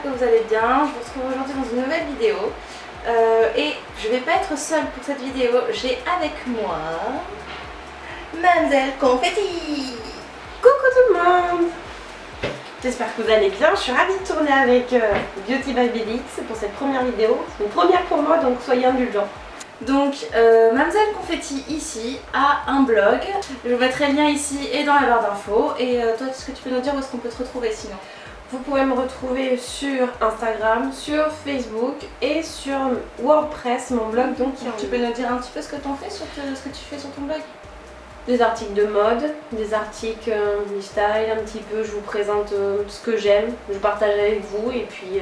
que vous allez bien. Je vous retrouve aujourd'hui dans une nouvelle vidéo. Et je vais pas être seule pour cette vidéo. J'ai avec moi Mademoiselle Confetti. Coucou tout le monde. J'espère que vous allez bien. Je suis ravie de tourner avec Beauty by Bélix pour cette première vidéo. C'est une première pour moi, donc soyez indulgents. Donc Mademoiselle Confetti ici a un blog. Je vous mettrai le lien ici et dans la barre d'infos. Et toi, est-ce que tu peux nous dire où est-ce qu'on peut te retrouver sinon? Vous pouvez me retrouver sur Instagram, sur Facebook et sur WordPress, mon blog. Donc tu peux nous dire un petit peu ce que tu fais sur ce que tu fais sur ton blog? Des articles de mode, des articles style un petit peu. Je vous présente ce que j'aime, je partage avec vous et puis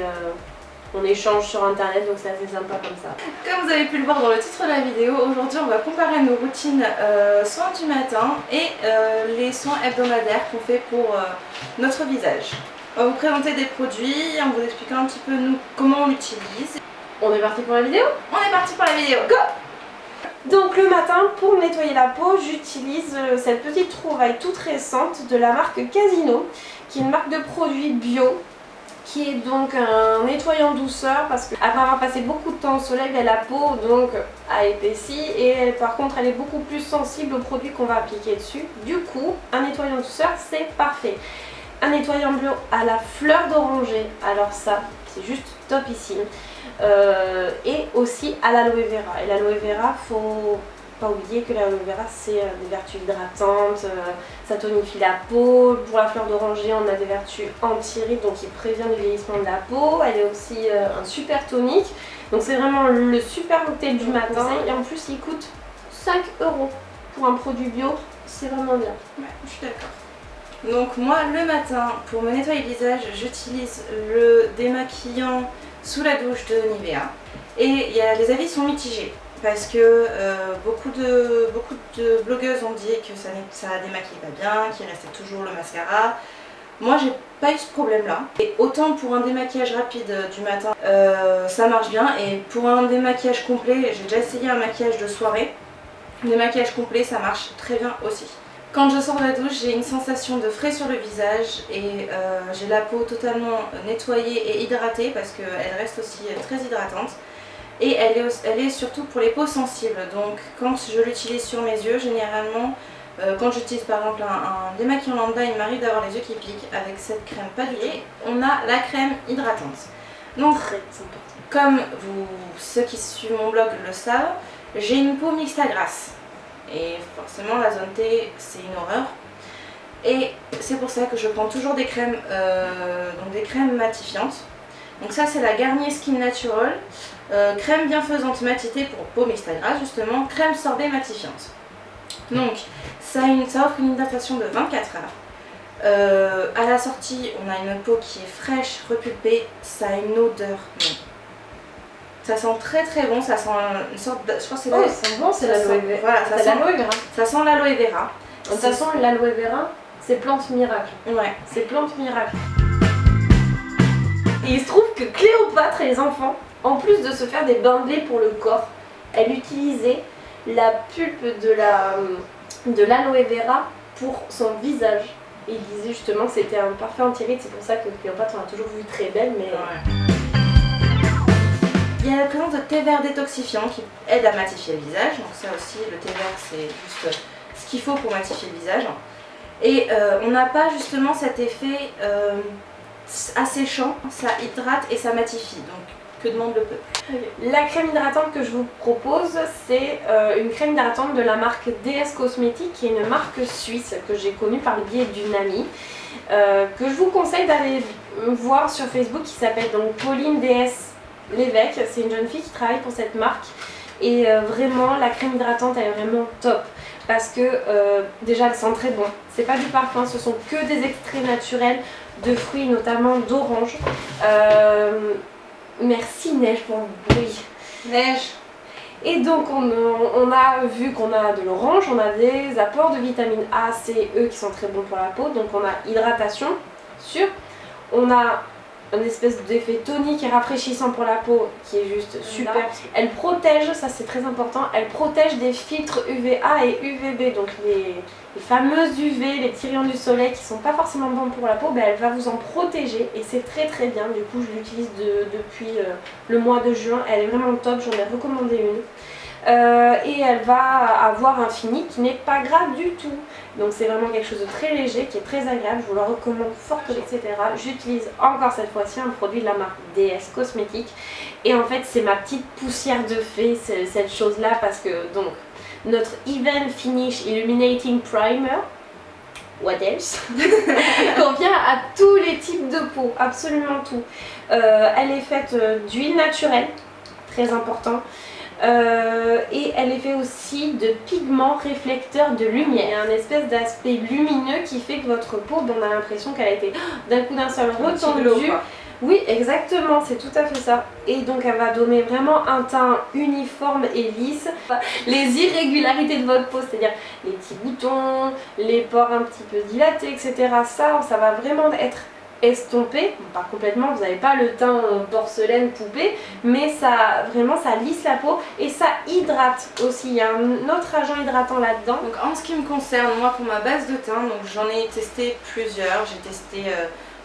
on échange sur internet, donc c'est assez sympa comme ça. Comme vous avez pu le voir dans le titre de la vidéo, aujourd'hui on va comparer nos routines soins du matin et les soins hebdomadaires qu'on fait pour notre visage. On va vous présenter des produits en vous expliquant un petit peu nous comment on l'utilise. On est parti pour la vidéo? On est parti pour la vidéo, go! Donc le matin, pour nettoyer la peau, j'utilise cette petite trouvaille toute récente de la marque Casino, qui est une marque de produits bio, qui est donc un nettoyant douceur parce qu'après avoir passé beaucoup de temps au soleil, la peau donc a épaissi et par contre elle est beaucoup plus sensible aux produits qu'on va appliquer dessus. Du coup, un nettoyant douceur c'est parfait. Un nettoyant bio à la fleur d'oranger, alors ça c'est juste topissime. Et aussi à l'aloe vera. Et l'aloe vera, faut pas oublier que l'aloe vera c'est des vertus hydratantes, ça tonifie la peau. Pour la fleur d'oranger, on a des vertus anti-rides, donc il prévient le vieillissement de la peau. Elle est aussi un super tonique, donc c'est vraiment le super cocktail du matin. Et en plus, il coûte 5 € pour un produit bio, c'est vraiment bien. Ouais, je suis d'accord. Donc moi, le matin, pour me nettoyer le visage, j'utilise le démaquillant sous la douche de Nivea. Et les avis sont mitigés parce que beaucoup de blogueuses ont dit que ça démaquille pas bien, qu'il restait toujours le mascara. Moi j'ai pas eu ce problème là. Et autant pour un démaquillage rapide du matin, ça marche bien. Et pour un démaquillage complet, j'ai déjà essayé un maquillage de soirée. Le démaquillage complet ça marche très bien aussi. Quand je sors de la douche, j'ai une sensation de frais sur le visage et j'ai la peau totalement nettoyée et hydratée parce qu'elle reste aussi très hydratante. Et elle est surtout pour les peaux sensibles. Donc quand je l'utilise sur mes yeux, généralement, quand j'utilise par exemple un démaquillant lambda, il m'arrive d'avoir les yeux qui piquent. Avec cette crème pas du tout, on a la crème hydratante. Donc comme ceux qui suivent mon blog le savent, j'ai une peau mixte à grasse. Et forcément la zone T c'est une horreur. Et c'est pour ça que je prends toujours des crèmes, donc des crèmes matifiantes. Donc ça c'est la Garnier Skin Natural, crème bienfaisante matitée pour peau mixte à grasse justement, crème sorbet matifiante. Donc ça offre une hydratation de 24 heures. À la sortie on a une peau qui est fraîche, repulpée, ça a une odeur. Ça sent très très bon, ça sent une sorte de... Je crois que c'est ça sent bon, c'est l'aloe vera. Voilà, ça sent l'aloe vera. De toute façon, l'aloe vera, c'est plante miracle. Ouais. C'est plante miracle. Et il se trouve que Cléopâtre et les enfants, en plus de se faire des bains de lait pour le corps, elle utilisait la pulpe de l'aloe vera pour son visage. Et il disait justement que c'était un parfait anti-rides, c'est pour ça que Cléopâtre on l'a toujours vue très belle, mais... Ouais. Il y a la présence de thé vert détoxifiant qui aide à matifier le visage. Donc ça aussi, le thé vert c'est juste ce qu'il faut pour matifier le visage. Et on n'a pas justement cet effet asséchant, ça hydrate et ça matifie. Donc que demande le peuple? La crème hydratante que je vous propose, c'est une crème hydratante de la marque DS Cosmetics, qui est une marque suisse que j'ai connue par le biais d'une amie. Que je vous conseille d'aller voir sur Facebook, qui s'appelle donc Pauline DS L'évêque. C'est une jeune fille qui travaille pour cette marque et vraiment la crème hydratante elle est vraiment top parce que déjà elle sent très bon, c'est pas du parfum, ce sont que des extraits naturels de fruits, notamment d'orange. Merci Neige pour le bruit. Neige. Et donc on a vu qu'on a de l'orange, on a des apports de vitamines A, C, E qui sont très bons pour la peau, donc on a hydratation sûre, on a un espèce d'effet tonique et rafraîchissant pour la peau qui est juste super. Elle protège, ça c'est très important, elle protège des filtres UVA et UVB, donc les fameuses UV, les petits rayons du soleil qui sont pas forcément bons pour la peau, ben elle va vous en protéger et c'est très très bien. Du coup je l'utilise depuis le mois de juin, elle est vraiment top, j'en ai recommandé une. Et elle va avoir un fini qui n'est pas gras du tout, donc c'est vraiment quelque chose de très léger qui est très agréable, je vous le recommande fortement, etc. J'utilise encore cette fois-ci un produit de la marque DS Cosmetics et en fait c'est ma petite poussière de fée cette chose là, parce que donc notre Even Finish Illuminating Primer, what else, convient à tous les types de peau, absolument tout. Elle est faite d'huile naturelle, très important. Et elle est faite aussi de pigments réflecteurs de lumière. Il y a un espèce d'aspect lumineux qui fait que votre peau, on a l'impression qu'elle a été d'un coup d'un seul retendue. Oui, exactement, c'est tout à fait ça. Et donc elle va donner vraiment un teint uniforme et lisse. Les irrégularités de votre peau, c'est-à-dire les petits boutons, les pores un petit peu dilatés, etc. Ça va vraiment être estompé, bon, pas complètement, vous n'avez pas le teint porcelaine poupée, mais ça vraiment ça lisse la peau et ça hydrate aussi. Il y a un autre agent hydratant là-dedans. Donc en ce qui me concerne, moi pour ma base de teint, donc j'en ai testé plusieurs. J'ai testé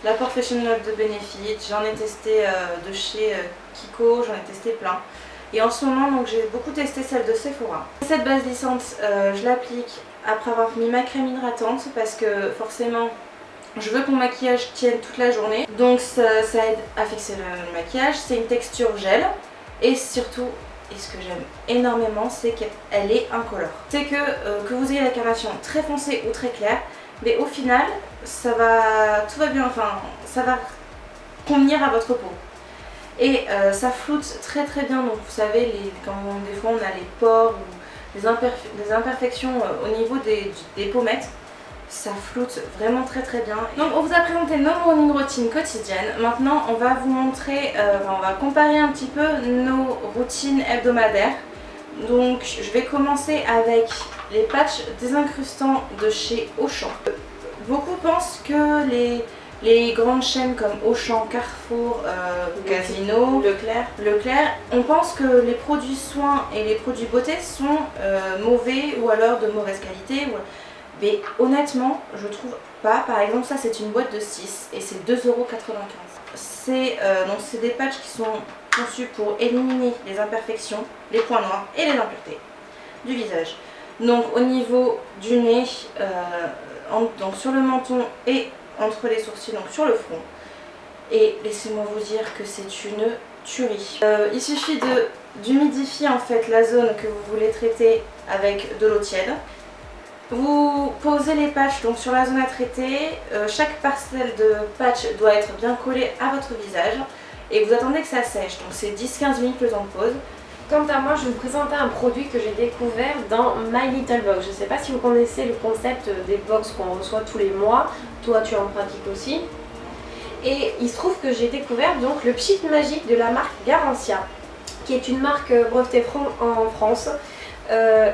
la Professional de Benefit, j'en ai testé de chez Kiko, j'en ai testé plein. Et en ce moment, donc j'ai beaucoup testé celle de Sephora. Cette base lissante, je l'applique après avoir mis ma crème hydratante parce que forcément je veux que mon maquillage tienne toute la journée, donc ça aide à fixer le maquillage. C'est une texture gel et surtout, et ce que j'aime énormément, c'est qu'elle est incolore. C'est que vous ayez la carnation très foncée ou très claire, mais au final tout va bien, enfin ça va convenir à votre peau. Et ça floute très très bien, donc vous savez, quand des fois on a les pores ou des imperfections au niveau des pommettes, ça floute vraiment très très bien. Donc on vous a présenté nos morning routines quotidiennes. Maintenant on va vous montrer, on va comparer un petit peu nos routines hebdomadaires. Donc je vais commencer avec les patchs désincrustants de chez Auchan. Beaucoup pensent que les grandes chaînes comme Auchan, Carrefour, Casino, Leclerc, on pense que les produits soins et les produits beauté sont mauvais ou alors de mauvaise qualité. Mais honnêtement, je trouve pas. Par exemple, ça c'est une boîte de 6 et c'est 2,95 €. C'est des patchs qui sont conçus pour éliminer les imperfections, les points noirs et les impuretés du visage. Donc au niveau du nez, donc sur le menton et entre les sourcils, donc sur le front. Et laissez-moi vous dire que c'est une tuerie. Il suffit d'humidifier en fait la zone que vous voulez traiter avec de l'eau tiède. Vous posez les patchs donc sur la zone à traiter, chaque parcelle de patch doit être bien collée à votre visage et vous attendez que ça sèche, donc c'est 10-15 minutes le temps de pause. Quant à moi, je vais vous présenter un produit que j'ai découvert dans My Little Box. Je ne sais pas si vous connaissez le concept des box qu'on reçoit tous les mois, toi tu en pratiques aussi. Et il se trouve que j'ai découvert donc le Pchit Magique de la marque Garancia, qui est une marque brevetée en France.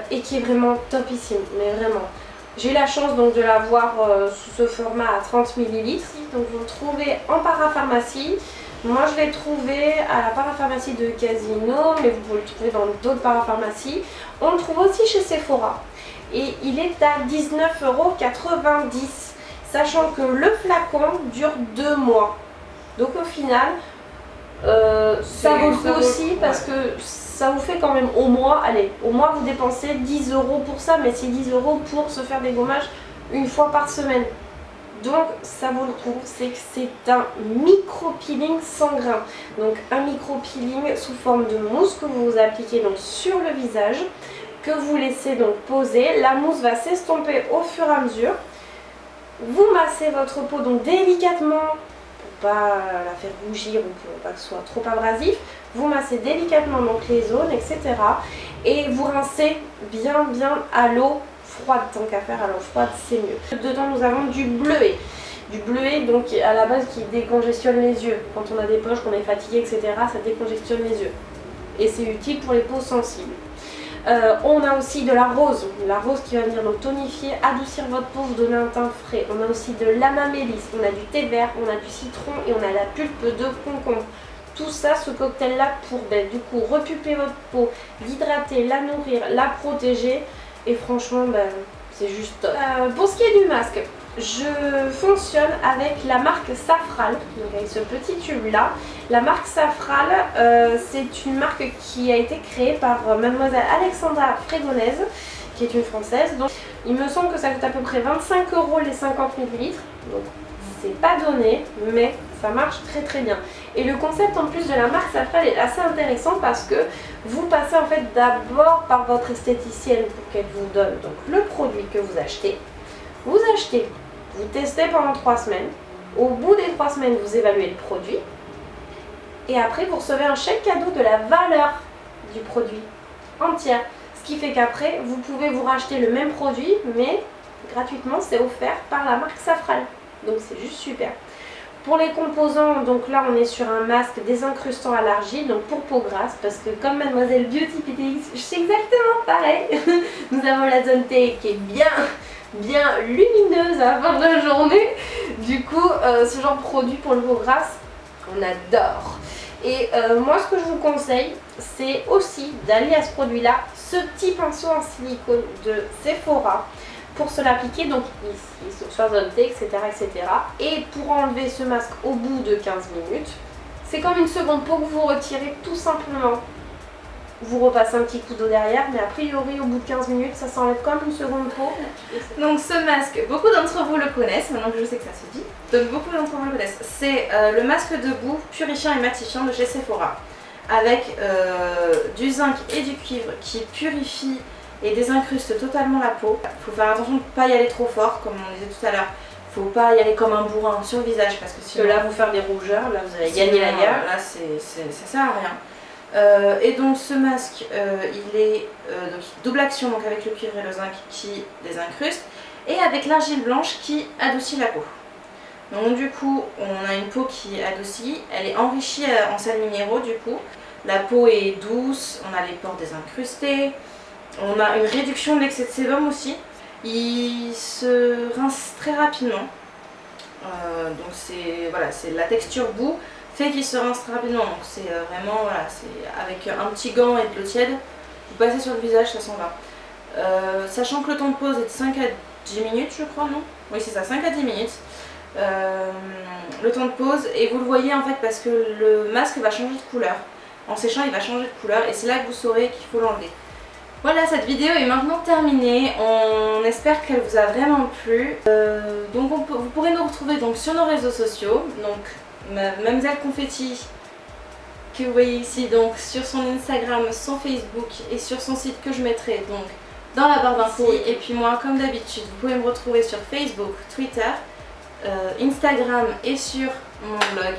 Et qui est vraiment topissime, mais vraiment. J'ai eu la chance donc de l'avoir sous ce format à 30 ml. Donc vous le trouvez en parapharmacie. Moi je l'ai trouvé à la parapharmacie de Casino, mais vous pouvez le trouver dans d'autres parapharmacies. On le trouve aussi chez Sephora. Et il est à 19,90 €, sachant que le flacon dure 2 mois. Donc au final, ça vaut le coup aussi parce que ça vous fait quand même au mois, vous dépensez 10 € pour ça, mais c'est 10 € pour se faire des gommages une fois par semaine. Donc ça vaut le coup, c'est que c'est un micro-peeling sans grain. Donc un micro-peeling sous forme de mousse que vous appliquez donc sur le visage, que vous laissez donc poser. La mousse va s'estomper au fur et à mesure. Vous massez votre peau donc délicatement, pas la faire rougir ou pour pas que ce soit trop abrasif. Vous massez délicatement donc les zones, etc. Et vous rincez bien à l'eau froide, tant qu'à faire à l'eau froide c'est mieux. Dedans nous avons du bleuet. Du bleuet donc à la base qui décongestionne les yeux. Quand on a des poches, qu'on est fatigué, etc. ça décongestionne les yeux. Et c'est utile pour les peaux sensibles. On a aussi de la rose qui va venir donc tonifier, adoucir votre peau, vous donner un teint frais. On a aussi de l'amamélis, on a du thé vert, on a du citron et on a la pulpe de concombre. Tout ça, ce cocktail-là pour du coup repulper votre peau, l'hydrater, la nourrir, la protéger. Et franchement, c'est juste top. Pour ce qui est du masque, je fonctionne avec la marque Safral, donc avec ce petit tube là. La marque Safral, c'est une marque qui a été créée par mademoiselle Alexandra Fregonese, qui est une française. Donc il me semble que ça coûte à peu près 25 € les 50 ml. Donc c'est pas donné, mais ça marche très très bien. Et le concept en plus de la marque Safral est assez intéressant parce que vous passez en fait d'abord par votre esthéticienne pour qu'elle vous donne donc le produit que vous achetez. Vous achetez, vous testez pendant 3 semaines. Au bout des 3 semaines, vous évaluez le produit. Et après, vous recevez un chèque cadeau de la valeur du produit entière. Ce qui fait qu'après, vous pouvez vous racheter le même produit, mais gratuitement, c'est offert par la marque Safral. Donc c'est juste super. Pour les composants, donc là on est sur un masque désincrustant à l'argile, donc pour peau grasse, parce que comme Mademoiselle Beauty PTX, je sais exactement pareil. Nous avons la zone T qui est bien lumineuse à la fin de la journée. Du coup, ce genre de produit pour le peau grasse, on adore. Et moi ce que je vous conseille, c'est aussi d'aller à ce produit-là, ce petit pinceau en silicone de Sephora, pour se l'appliquer donc ici, sur zone T, etc., etc. Et pour enlever ce masque au bout de 15 minutes, c'est comme une seconde peau que vous retirez tout simplement. Vous repassez un petit coup d'eau derrière, mais a priori au bout de 15 minutes, ça s'enlève comme une seconde peau. Donc ce masque, beaucoup d'entre vous le connaissent, maintenant que je sais que ça se dit. Donc beaucoup d'entre vous le connaissent. C'est le masque de boue purifiant et matifiant de chez Sephora. Avec du zinc et du cuivre qui purifie et désincruste totalement la peau. Il faut faire attention de ne pas y aller trop fort, comme on disait tout à l'heure. Il ne faut pas y aller comme un bourrin sur le visage, parce que sinon... là, vous faire des rougeurs, là, vous allez gagner la guerre. Là, ça sert à rien. Et donc, ce masque, il est donc, double action, donc avec le cuivre et le zinc qui désincruste, et avec l'argile blanche qui adoucit la peau. Donc, du coup, on a une peau qui est adoucie, elle est enrichie en sels minéraux, du coup. La peau est douce, on a les pores désincrustés. On a une réduction de l'excès de sébum aussi. Il se rince très rapidement. Donc c'est voilà, la texture boue fait qu'il se rince très rapidement. Donc c'est vraiment voilà, c'est avec un petit gant et de l'eau tiède. Vous passez sur le visage, ça s'en va. Sachant que le temps de pause est de 5 à 10 minutes, je crois, non? Oui, c'est ça, 5 à 10 minutes. Le temps de pause, et vous le voyez en fait parce que le masque va changer de couleur. En séchant, il va changer de couleur et c'est là que vous saurez qu'il faut l'enlever. Voilà, cette vidéo est maintenant terminée, on espère qu'elle vous a vraiment plu. Donc vous pourrez nous retrouver donc sur nos réseaux sociaux, donc Mademoiselle Confetti, que vous voyez ici, donc sur son Instagram, son Facebook et sur son site que je mettrai donc dans la barre d'infos. Et puis moi, comme d'habitude, vous pouvez me retrouver sur Facebook, Twitter, Instagram et sur mon blog,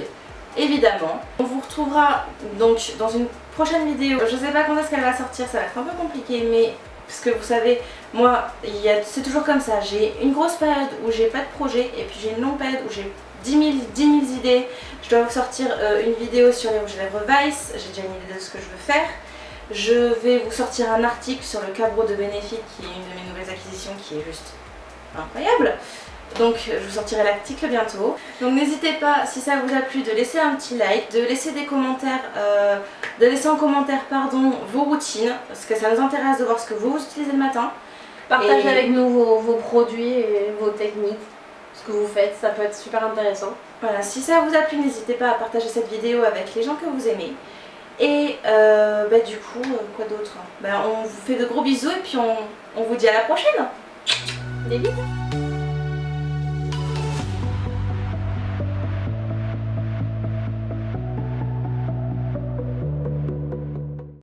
évidemment. On vous retrouvera donc dans une prochaine vidéo. Je sais pas quand est-ce qu'elle va sortir, ça va être un peu compliqué, mais parce que vous savez, moi, c'est toujours comme ça. J'ai une grosse période où j'ai pas de projet, et puis j'ai une longue période où j'ai 10 000 idées. Je dois vous sortir une vidéo sur les rouges à lèvres Vice, j'ai déjà une idée de ce que je veux faire. Je vais vous sortir un article sur le Cabro de Benefit, qui est une de mes nouvelles acquisitions, qui est juste incroyable. Donc je vous sortirai l'article bientôt. Donc n'hésitez pas, si ça vous a plu, de laisser un petit like, de laisser des commentaires, en commentaire vos routines, parce que ça nous intéresse de voir ce que vous utilisez le matin. Partagez avec nous vos produits et vos techniques, ce que vous faites, ça peut être super intéressant. Voilà, si ça vous a plu, n'hésitez pas à partager cette vidéo avec les gens que vous aimez. Et du coup, quoi d'autre? On vous fait de gros bisous et puis on vous dit à la prochaine. Des bisous.